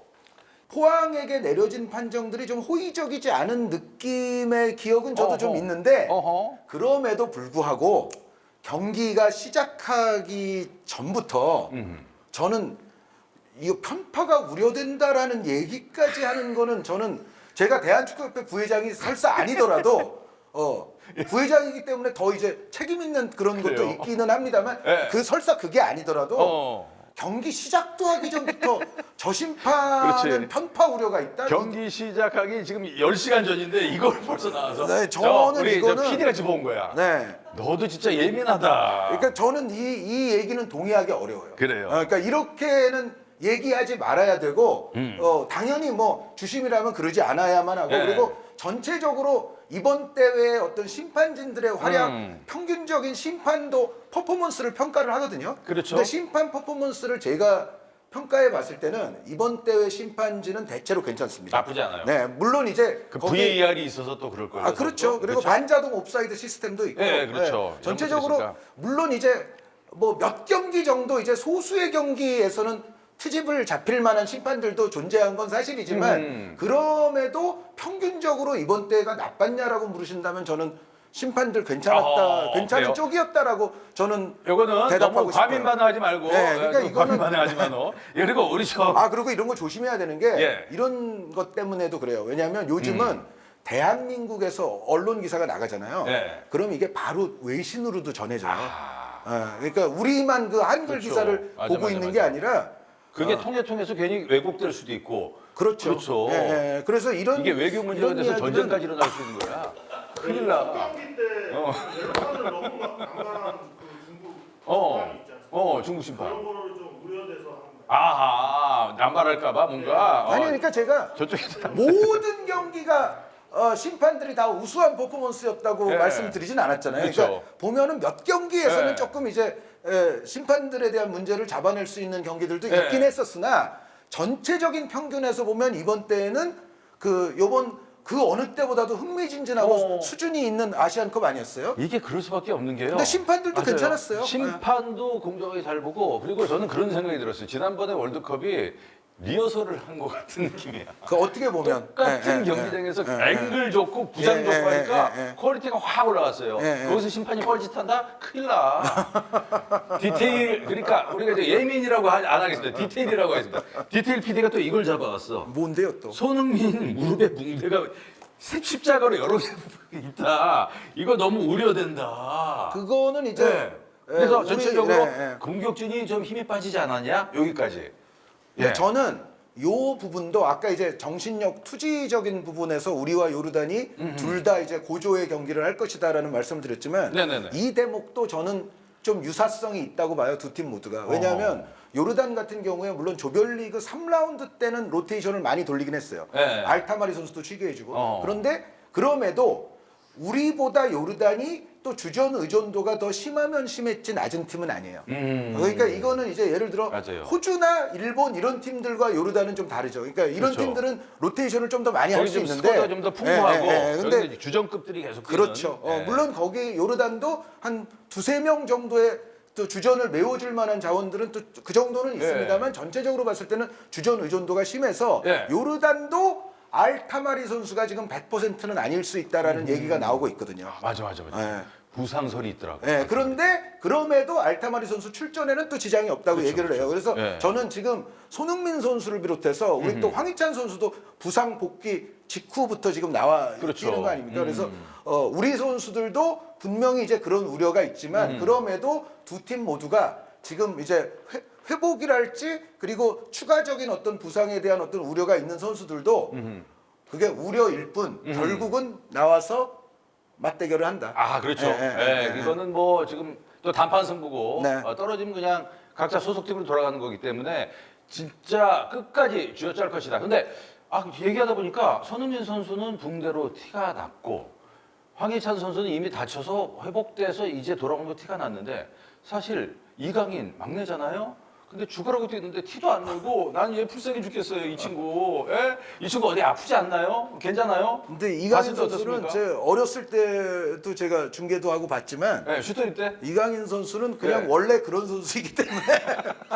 포항에게 내려진 판정들이 좀 호의적이지 않은 느낌의 기억은 저도 좀 어허. 있는데 어허. 그럼에도 불구하고 경기가 시작하기 전부터 저는 이 편파가 우려된다라는 얘기까지 하는 거는 저는 제가 대한축구협회 부회장이 설사 아니더라도 부회장이기 때문에 더 이제 책임 있는 그런 것도 그래요? 있기는 합니다만 네. 설사 그게 아니더라도 경기 시작도 하기 전부터 저 심판은 그렇지. 편파 우려가 있다. 경기 시작하기 지금 10시간 전인데 이걸 벌써 나와서 네, 저는 우리 이거는- PD가 집어온 거야. 네. 너도 진짜 예민하다. 그러니까 저는 이 얘기는 동의하기 어려워요. 그래요. 그러니까 이렇게는 얘기하지 말아야 되고 당연히 뭐 주심이라면 그러지 않아야만 하고 네. 그리고 전체적으로 이번 대회의 어떤 심판진들의 활약, 평균적인 심판도 퍼포먼스를 평가를 하거든요. 그렇죠. 근데 심판 퍼포먼스를 제가 평가해 봤을 때는 이번 대회 심판진은 대체로 괜찮습니다. 나쁘지 않아요. 네, 물론 이제 그 거기- VAR이 있어서 또 그럴 거예요. 그렇죠. 그리고 반자동 옵사이드 시스템도 있고. 네, 그렇죠. 이런 전체적으로 것도 있으니까. 물론 이제 뭐 몇 경기 정도 이제 소수의 경기에서는 트집을 잡힐 만한 심판들도 존재한 건 사실이지만 그럼에도 평균적으로 이번 대회가 나빴냐라고 물으신다면 저는 심판들 괜찮았다, 아, 괜찮은 그래요? 쪽이었다라고 저는 요거는 대답하고 너무 과민 싶어요. 반응하지 말고 네, 그러니까 이거는- 과민 반응하지 마노. 예, 그리고 우리 그리고 이런 거 조심해야 되는 게 예. 이런 것 때문에도 그래요. 왜냐하면 요즘은 대한민국에서 언론 기사가 나가잖아요. 예. 그럼 이게 바로 외신으로도 전해져요. 아, 그러니까 우리만 그 한글 그렇죠. 기사를 맞아, 보고 맞아, 있는 맞아. 게 아니라 그게 통해서 괜히 왜곡될 수도 있고. 그렇죠. 그렇죠. 예, 예. 그래서 이런 이게 외교 문제가 이런 돼서 이야기는- 전쟁까지 일어날 수 있는 거야. 큰일 나. 경기 때 열판을 너무 막 강간한 그 중국 어, 심판이 있지 않습니까? 중국 심판. 그런 거를 좀 우려돼서 하는 거예요. 아하, 남발할까봐 뭔가. 아니 그러니까 제가 저쪽에서 모든 경기가 심판들이 다 우수한 퍼포먼스였다고 예. 말씀드리진 않았잖아요. 그렇죠. 그러니까 보면은 몇 경기에서는 예. 조금 이제 심판들에 대한 문제를 잡아낼 수 있는 경기들도 예. 있긴 했었으나 전체적인 평균에서 보면 이번 때에는 요번 그 어느 때보다도 흥미진진하고 어. 수준이 있는 아시안컵 아니었어요? 이게 그럴 수밖에 없는 게요. 근데 심판들도 맞아요. 괜찮았어요. 심판도 공정하게 잘 보고 그리고 저는 그런 생각이 들었어요. 지난번에 월드컵이 리허설을 한 것 같은 느낌이야. 그 어떻게 보면 똑같은 예, 경기장에서 예, 예. 앵글 좋고 부장 예, 좋고 예, 하니까 예, 예. 퀄리티가 확 올라갔어요. 예, 예. 거기서 심판이 뻘짓한다? 큰일 나. 디테일 그러니까 우리가 이제 예민이라고 안 하겠습니다. 디테일이라고 하겠습니다. 디테일 PD가 또 이걸 잡아왔어. 뭔데요 또? 손흥민 무릎에 붕대가 십자가로 여러 개 있다. 이거 너무 우려된다. 그거는 이제 네. 그래서 우리- 전체적으로 예, 예. 공격진이 좀 힘이 빠지지 않았냐? 여기까지. 근데 예. 저는 요 부분도 아까 이제 정신력 투지적인 부분에서 우리와 요르단이 둘 다 이제 고조의 경기를 할 것이다라는 말씀을 드렸지만 네네네. 이 대목도 저는 좀 유사성이 있다고 봐요, 두 팀 모두가. 왜냐하면 요르단 같은 경우에 물론 조별리그 3라운드 때는 로테이션을 많이 돌리긴 했어요. 네. 알타마리 선수도 취교해주고. 어. 그런데 그럼에도 우리보다 요르단이 또 주전 의존도가 더 심하면 심했지 낮은 팀은 아니에요. 그러니까 이거는 이제 예를 들어 맞아요. 호주나 일본 이런 팀들과 요르단은 좀 다르죠. 그러니까 이런 그렇죠. 팀들은 로테이션을 좀 더 많이 할 거기 수 좀 있는데 스쿼드가 좀 더 풍부하고 근데 여기는 주전급들이 계속 그렇죠. 뛰는. 예. 물론 거기 요르단도 한 두세 명 정도의 또 주전을 메워줄 만한 자원들은 또 그 정도는 있습니다만 전체적으로 봤을 때는 주전 의존도가 심해서 예. 요르단도 알타마리 선수가 지금 100%는 아닐 수 있다라는 얘기가 나오고 있거든요. 맞아. 예. 부상설이 있더라고. 예, 그런데 그럼에도 알타마리 선수 출전에는 또 지장이 없다고 얘기를 해요. 그래서 예. 저는 지금 손흥민 선수를 비롯해서 우리 또 황희찬 선수도 부상 복귀 직후부터 지금 나와 그렇죠. 뛰는 거 아닙니까? 그래서 우리 선수들도 분명히 이제 그런 우려가 있지만 그럼에도 두 팀 모두가 지금 이제 회복이랄지 그리고 추가적인 어떤 부상에 대한 어떤 우려가 있는 선수들도 그게 우려일 뿐 결국은 나와서 맞대결을 한다. 아, 그렇죠. 이거는 뭐 지금 또 단판 승부고 네. 떨어지면 그냥 각자 소속팀으로 돌아가는 거기 때문에 진짜 끝까지 쥐어짤 것이다. 근데 얘기하다 보니까 손흥민 선수는 붕대로 티가 났고 황희찬 선수는 이미 다쳐서 회복돼서 이제 돌아온 거 티가 났는데 사실 이강인 막내잖아요. 근데 죽으라고 뛰는데 티도 안 나고 난 얘 풀세게 죽겠어요 이 친구. 예? 이 친구 어디 아프지 않나요? 괜찮아요? 근데 이강인 봤을 때 선수는 어떻습니까? 제 어렸을 때도 제가 중계도 하고 봤지만 네, 슈터일 때? 이강인 선수는 그냥 네. 원래 그런 선수이기 때문에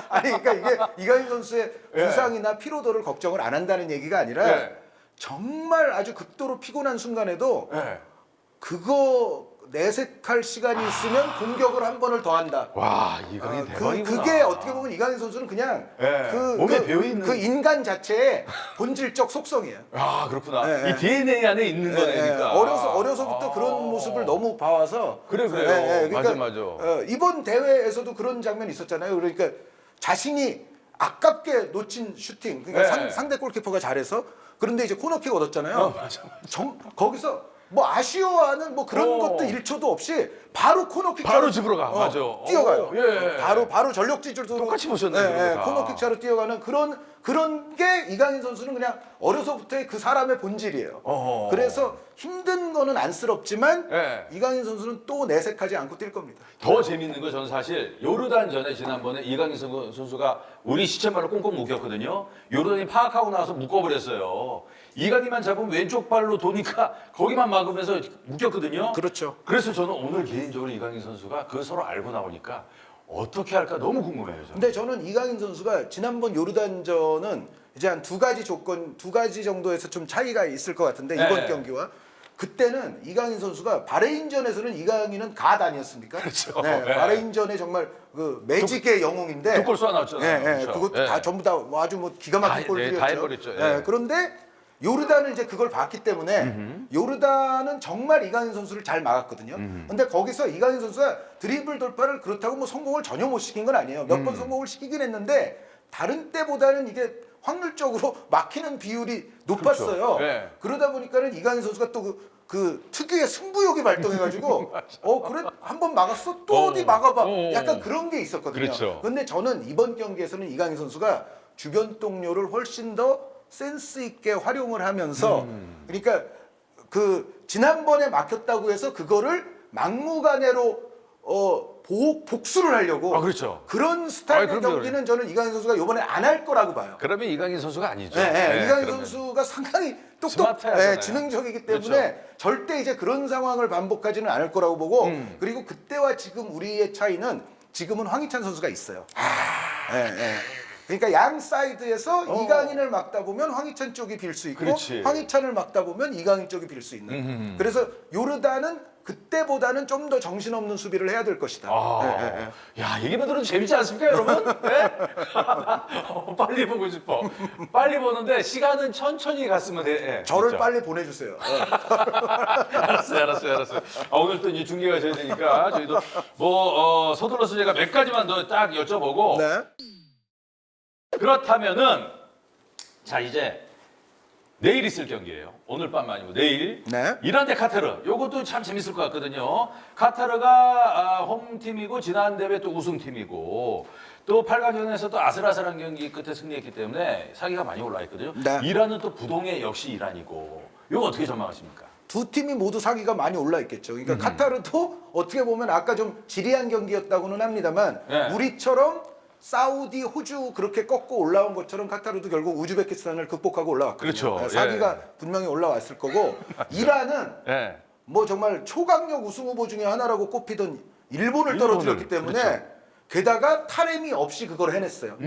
아니 그러니까 이게 이강인 선수의 네. 부상이나 피로도를 걱정을 안 한다는 얘기가 아니라 네. 정말 아주 극도로 피곤한 순간에도 네. 그거 내색할 시간이 있으면 공격을 한 번을 더 한다. 와 이강인 대박이구나. 그게 어떻게 보면 이강인 선수는 그냥 네. 몸에 배어있는 그 인간 자체의 본질적 속성이에요. 아 그렇구나. 네, 이 DNA 안에 있는 거니까. 어려서부터 그런 모습을 너무 봐와서 그래요. 맞아. 이번 대회에서도 그런 장면이 있었잖아요. 그러니까 자신이 아깝게 놓친 슈팅, 그러니까 네. 상대 골키퍼가 잘해서 그런데 이제 코너킥 얻었잖아요. 맞아. 거기서 뭐 아쉬워하는 뭐 그런 것도 1초도 없이 바로 코너킥 바로 집으로 가. 맞아. 뛰어가요. 예. 바로 전력 질주로 똑같이 보셨네, 그러고 다. 코너킥 차로 뛰어가는 그런 게 이강인 선수는 그냥 어려서부터의 그 사람의 본질이에요. 어허. 그래서 힘든 거는 안쓰럽지만 예. 이강인 선수는 또 내색하지 않고 뛸 겁니다. 더 재밌는 건 저는 사실 요르단 전에 지난번에 이강인 선수가 우리 시체발로 꽁꽁 묶였거든요. 요르단이 파악하고 나서 묶어버렸어요. 이강인만 잡으면 왼쪽 발로 도니까 거기만 막으면서 묶였거든요. 그렇죠. 그래서 저는 오늘 개인적으로 이강인 선수가 그 서로 알고 나오니까 어떻게 할까 너무 궁금해요. 저는. 근데 저는 이강인 선수가 지난번 요르단전은 이제 한 두 가지 조건, 두 가지 정도에서 좀 차이가 있을 것 같은데 이번 네. 경기와 그때는 이강인 선수가 바레인전에서는 이강인은 갓 아니었습니까? 그렇죠. 네, 예. 바레인전에 정말 그 매직의 영웅인데 두 골 쏘아 넣었잖아요. 예, 예, 그렇죠. 그것도 예. 다 전부 다 아주 뭐 기가 막힌 다 골들이었죠. 해버렸죠. 예. 예, 그런데 요르단은 이제 그걸 봤기 때문에 요르단은 정말 이강인 선수를 잘 막았거든요. 근데 거기서 이강인 선수가 드리블 돌파를 그렇다고 뭐 성공을 전혀 못 시킨 건 아니에요. 몇 번 성공을 시키긴 했는데 다른 때보다는 이게 확률적으로 막히는 비율이 높았어요. 그렇죠. 예. 그러다 보니까는 이강인 선수가 또 그 특유의 승부욕이 발동해가지고 그래 한 번 막았어 또 어디 막아봐 약간 그런 게 있었거든요. 그렇죠. 근데 저는 이번 경기에서는 이강인 선수가 주변 동료를 훨씬 더 센스 있게 활용을 하면서 그러니까 그 지난번에 막혔다고 해서 그거를 막무가내로 복수를 하려고 아, 그렇죠. 그런 스타일의 그럼요, 경기는 저는 이강인 선수가 이번에 안 할 거라고 봐요. 그러면 이강인 선수가 아니죠. 네, 네. 네, 이강인 그러면. 선수가 상당히 스마트하잖아요. 지능적이기 때문에 그렇죠. 절대 이제 그런 상황을 반복하지는 않을 거라고 보고 그리고 그때와 지금 우리의 차이는 지금은 황희찬 선수가 있어요. 예, 예. 그러니까 양 사이드에서 이강인을 막다 보면 황희찬 쪽이 빌 수 있고 그렇지. 황희찬을 막다 보면 이강인 쪽이 빌 수 있는. 그래서 요르단은 그때보다는 좀 더 정신없는 수비를 해야 될 것이다. 예, 예. 야, 얘기만 들어도 재밌지 않습니까, 여러분? 네? 빨리 보고 싶어. 빨리 보는데 시간은 천천히 갔으면 돼. 예, 저를 진짜. 빨리 보내주세요. 알았어요. 오늘 또 이제 중계가 져야 되니까 저희도 뭐 서둘러서 제가 몇 가지만 더 딱 여쭤보고 네. 그렇다면은 자 이제 내일 있을 경기예요. 오늘 밤 아니고 내일 네. 이란 대 카타르. 요것도 참 재밌을 것 같거든요. 카타르가 홈팀이고 지난 대회 또 우승팀이고 또 8강전에서 또 아슬아슬한 경기 끝에 승리했기 때문에 사기가 많이 올라 있거든요. 네. 이란은 또 부동의 역시 이란이고 요거 어떻게 전망하십니까? 두 팀이 모두 사기가 많이 올라 있겠죠. 그러니까 카타르도 어떻게 보면 아까 좀 지리한 경기였다고는 합니다만 네. 우리처럼 사우디, 호주 그렇게 꺾고 올라온 것처럼 카타르도 결국 우즈베키스탄을 극복하고 올라왔거든요. 그렇죠. 네, 사기가 예. 분명히 올라왔을 거고 이란은 예. 뭐 정말 초강력 우승 후보 중에 하나라고 꼽히던 일본을 떨어뜨렸기 때문에 그렇죠. 게다가 타레미 없이 그걸 해냈어요.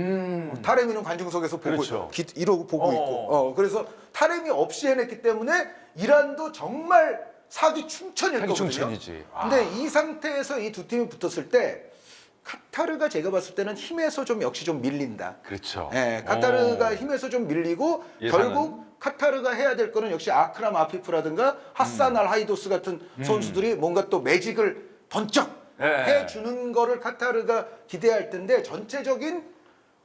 타레미는 관중석에서 보고 그렇죠. 이러고 보고 있고 그래서 타레미 없이 해냈기 때문에 이란도 정말 사기 충천일 사기 거거든요. 충천이지. 근데 이 상태에서 이 두 팀이 붙었을 때 카타르가 제가 봤을 때는 힘에서 좀 역시 좀 밀린다. 그렇죠. 예, 카타르가 힘에서 좀 밀리고 예상은? 결국 카타르가 해야 될 거는 역시 아크람 아피프라든가 하산 알 하이도스 같은 선수들이 뭔가 또 매직을 번쩍 예. 해주는 거를 카타르가 기대할 텐데 전체적인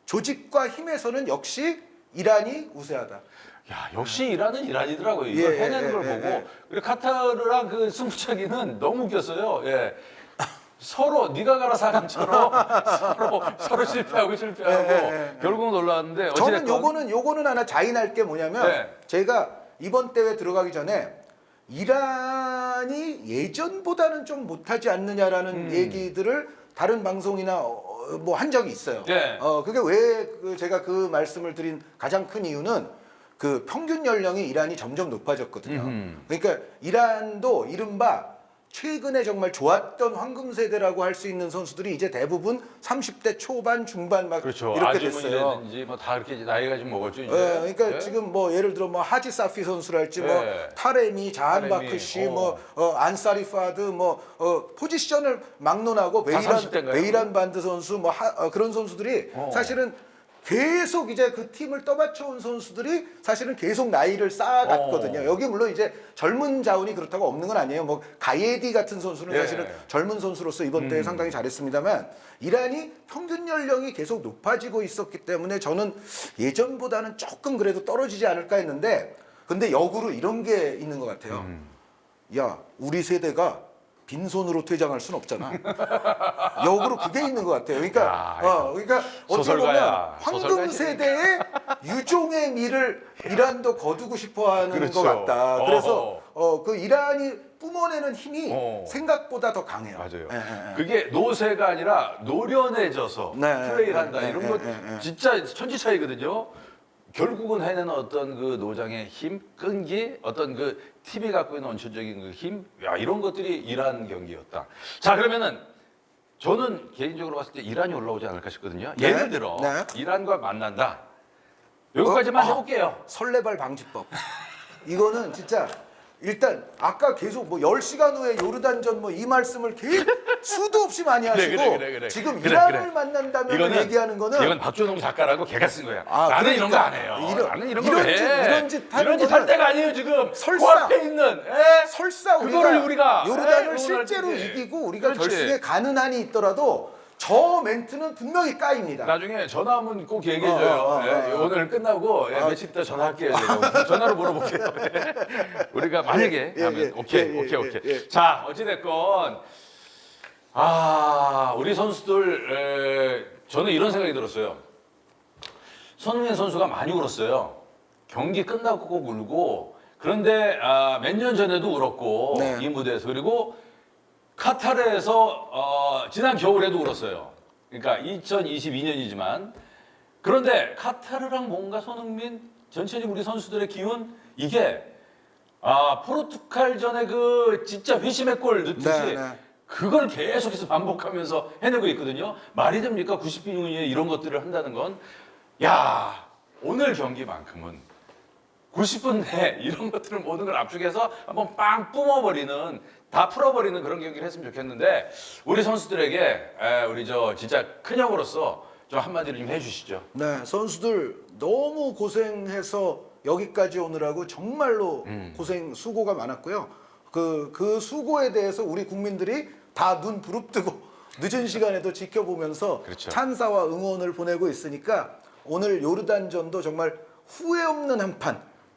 조직과 힘에서는 역시 이란이 우세하다. 야, 역시 이란은 이란이더라고요. 이걸 예, 해내는 예, 걸 예, 보고. 예. 그리고 카타르랑 그 승부차기는 너무 웃겼어요. 예. 서로 네가 가라 사강처럼 서로 실패하고 결국은 올라왔는데 저는 어찌됐건 요거는 하나 자인할 게 뭐냐면 네. 제가 이번 대회 들어가기 전에 이란이 예전보다는 좀 못하지 않느냐라는 얘기들을 다른 방송이나 뭐 한 적이 있어요. 네. 그게 왜 제가 그 말씀을 드린 가장 큰 이유는 그 평균 연령이 이란이 점점 높아졌거든요. 그러니까 이란도 이른바 최근에 정말 좋았던 황금 세대라고 할 수 있는 선수들이 이제 대부분 30대 초반 중반 막 그렇죠. 이렇게 됐어요. 아주머니라든지 뭐 다 이렇게 나이가 좀 먹었죠. 이제. 그러니까 예? 지금 뭐 예를 들어 뭐 하지 사피 선수랄지 뭐 예. 타레미, 자한 타레미, 바크시, 어. 뭐 안사리 파드, 뭐 포지션을 막론하고 30대 인가요? 메이란 반드 선수 뭐 그런 선수들이 사실은 계속 이제 그 팀을 떠받쳐온 선수들이 사실은 계속 나이를 쌓아갔거든요. 여기 물론 이제 젊은 자원이 그렇다고 없는 건 아니에요. 뭐 가예디 같은 선수는 예. 사실은 젊은 선수로서 이번 대회 상당히 잘했습니다만 이란이 평균 연령이 계속 높아지고 있었기 때문에 저는 예전보다는 조금 그래도 떨어지지 않을까 했는데 근데 역으로 이런 게 있는 것 같아요. 야, 우리 세대가 빈손으로 퇴장할 순 없잖아. 역으로 그게 있는 것 같아요. 그러니까, 야, 그러니까 어떻게 보면 소설가야. 황금 소설가지. 세대의 유종의 미를 이란도 거두고 싶어하는 그렇죠. 것 같다. 그래서 그 이란이 뿜어내는 힘이 생각보다 더 강해요. 맞아요. 예. 그게 노세가 아니라 노련해져서 네. 플레이를 한다. 네. 이런 거 진짜 천지 차이거든요. 결국은 해내는 어떤 그 노장의 힘, 끈기, 어떤 그 팀이 갖고 있는 원천적인 그 힘, 야 이런 것들이 이란 경기였다. 자 그러면은 저는 개인적으로 봤을 때 이란이 올라오지 않을까 싶거든요. 네. 예를 들어 네. 이란과 만난다. 여기까지만 해볼게요. 설레발 방지법. 이거는 진짜 일단 아까 계속 뭐 10시간 후에 요르단전 뭐 이 말씀을 수도 없이 많이 하시고 그래. 지금 그래, 이란을 그래. 만난다면 얘기하는 거는 이건 박준홍 작가라고 걔가 쓴 거야. 아, 나는 이런 거 그러니까 안 해요. 나는 이런 거 이런 왜 짓, 해? 이런 짓 하는 이런 짓 할 거는 때가 아니에요 지금. 설사- 코앞에 있는 설사 그거를 우리가 요르단을 응원할 실제로 텐데. 이기고 우리가 그렇지. 결승에 가는 한이 있더라도 저 멘트는 분명히 까입니다. 나중에 전화 한번 꼭 얘기해줘요. 오늘 끝나고 며칠 있다 전화할게요. 제가. 전화로 물어볼게요. 우리가 만약에 하면 오케이. 자 어찌됐건 우리 선수들 저는 이런 생각이 들었어요. 손흥민 선수가 많이 울었어요. 경기 끝나고 꼭 울고 그런데 몇 년 전에도 울었고 네. 이 무대에서 그리고 카타르에서 지난 겨울에도 울었어요. 그러니까 2022년이지만 그런데 카타르랑 뭔가 손흥민 전체적으로 우리 선수들의 기운 이게 포르투갈전에 그 진짜 회심의 골 넣듯이 네. 그걸 계속해서 반복하면서 해내고 있거든요. 말이 됩니까? 90분 이후에 이런 것들을 한다는 건 야 오늘 경기만큼은 90분 내에 이런 것들을 모든 걸 압축해서 한번 빵 뿜어버리는 다 풀어버리는 그런 경기를 했으면 좋겠는데 우리 선수들에게 우리 저 진짜 큰 형으로서 좀 한마디를 좀 해주시죠. 네, 선수들 너무 고생해서 여기까지 오느라고 정말로 수고가 많았고요. 그 수고에 대해서 우리 국민들이 다 눈 부릅뜨고 늦은 시간에도 지켜보면서 그렇죠. 찬사와 응원을 보내고 있으니까 오늘 요르단전도 정말 후회 없는 한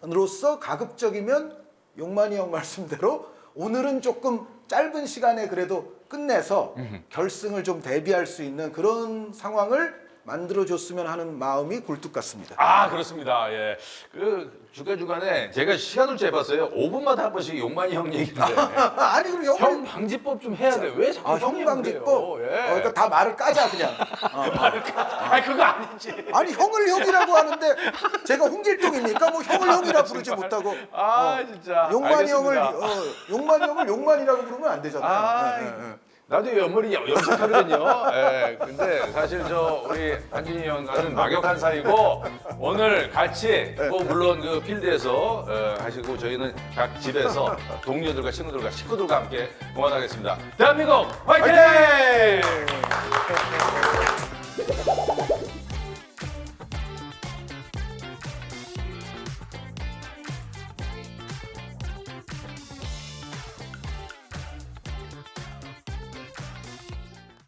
판으로서 가급적이면 용만이 형 말씀대로 오늘은 조금 짧은 시간에 그래도 끝내서 결승을 좀 대비할 수 있는 그런 상황을 만들어줬으면 하는 마음이 굴뚝 같습니다. 그렇습니다. 예. 그 중간중간에 제가 시간을 재봤어요. 5분마다 한 번씩 용만이 형 얘기인데 아니 그럼 형 방지법 좀 해야 돼. 왜 자꾸 형이 형방지법. 예. 그러니까 다 말을 까자 그냥. 그거 아니지. 아니 형을 형이라고 하는데 제가 홍길동입니까? 뭐 형을 형이라 부르지 못하고. 진짜. 용만이 형을 알겠습니다. 용만이 형을 용만이라고 부르면 안 되잖아요. 네. 나도 옆머리 염색하거든요. 예, 근데 사실 우리 한준이 형과는 막역한 사이고 오늘 같이 꼭 물론 그 필드에서 하시고 저희는 각 집에서 동료들과 친구들과 식구들과 함께 응원하겠습니다. 대한민국 화이팅!